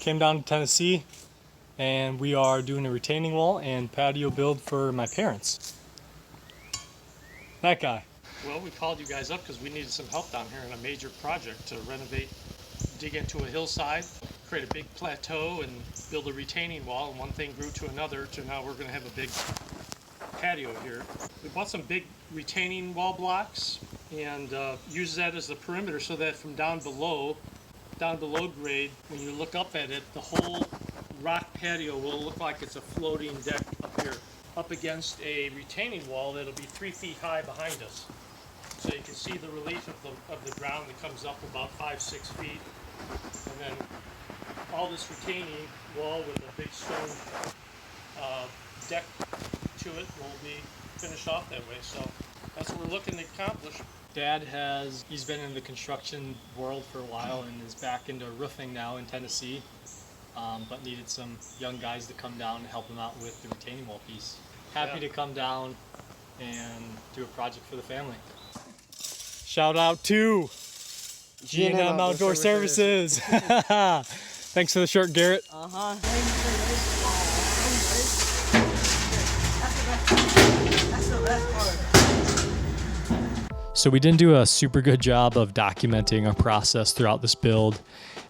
came down to Tennessee and we are doing a retaining wall and patio build for my parents. That guy. Well, we called you guys up because we needed some help down here in a major project to renovate, dig into a hillside, create a big plateau, and build a retaining wall. And one thing grew to another to now we're going to have a big patio here. We bought some big retaining wall blocks and use that as the perimeter so that from down below grade, when you look up at it, the whole rock patio will look like it's a floating deck up here, up against a retaining wall that'll be 3 feet high behind us. So you can see the relief of the ground that comes up about 5-6 feet. And then all this retaining wall with a big stone deck to it will be finished off that way. So that's what we're looking to accomplish. Dad he's been in the construction world for a while and is back into roofing now in Tennessee, but needed some young guys to come down and help him out with the retaining wall piece. Happy to come down and do a project for the family. Shout out to G&M Outdoor Services. Thanks for the shirt, Garrett. So we didn't do a super good job of documenting our process throughout this build,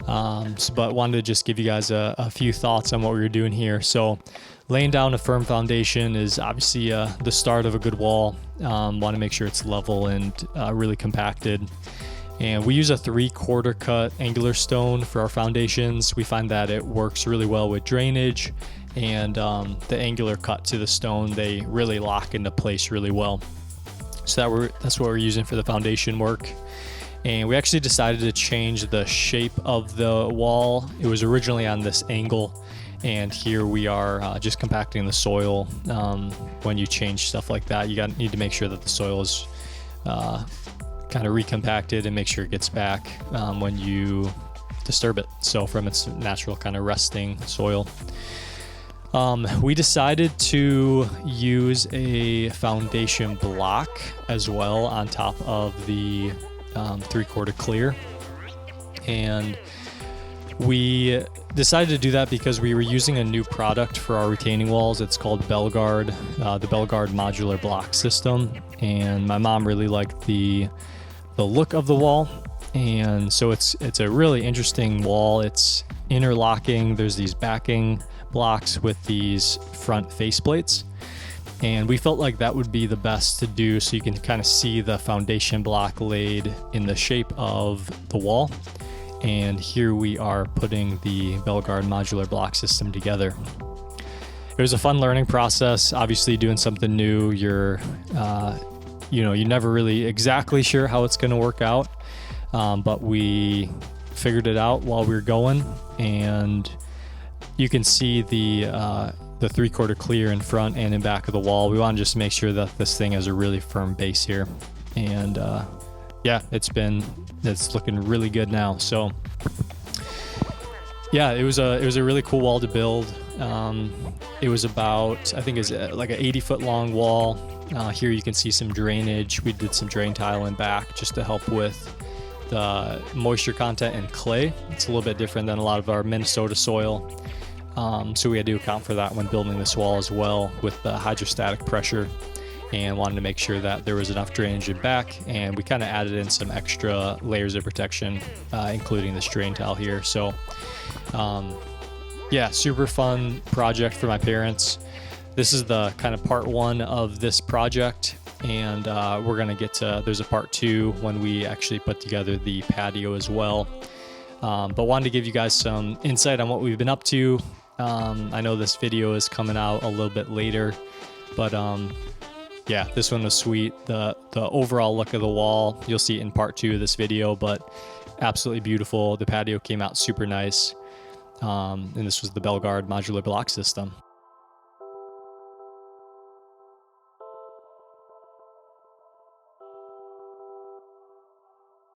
but wanted to just give you guys a few thoughts on what we were doing here. So laying down a firm foundation is obviously the start of a good wall. Want to make sure it's level and really compacted. And we use a 3/4 cut angular stone for our foundations. We find that it works really well with drainage, and the angular cut to the stone, they really lock into place really well. So that's what we're using for the foundation work. And we actually decided to change the shape of the wall. It was originally on this angle, and here we are just compacting the soil. When you change stuff like that, you need to make sure that the soil is kind of recompacted and make sure it gets back when you disturb it. So from its natural kind of resting soil. We decided to use a foundation block as well on top of the 3/4 clear. And we decided to do that because we were using a new product for our retaining walls. It's called BellGuard, the BellGuard modular block system. And my mom really liked the look of the wall. And so it's a really interesting wall. It's interlocking. There's these backing blocks with these front faceplates, and we felt like that would be the best to do so you can kind of see the foundation block laid in the shape of the wall. And here we are putting the BellGuard modular block system together. It was a fun learning process. Obviously doing something new, you're never really exactly sure how it's going to work out, but we figured it out while we were going. And you can see the 3/4 clear in front and in back of the wall. We want to just make sure that this thing has a really firm base here. And yeah, it's looking really good now. So yeah, it was a really cool wall to build. It was about, I think it's like an 80-foot long wall. Here you can see some drainage. We did some drain tile in back just to help with the moisture content in clay. It's a little bit different than a lot of our Minnesota soil. So we had to account for that when building this wall as well with the hydrostatic pressure, and wanted to make sure that there was enough drainage in back. And we kind of added in some extra layers of protection, including this drain tile here. So yeah, super fun project for my parents. This is the kind of part one of this project. And we're going to get to, there's a part two when we actually put together the patio as well. But wanted to give you guys some insight on what we've been up to. I know this video is coming out a little bit later, but yeah, this one was sweet. The overall look of the wall, you'll see it in part two of this video, but absolutely beautiful. The patio came out super nice. And this was the BellGuard modular block system.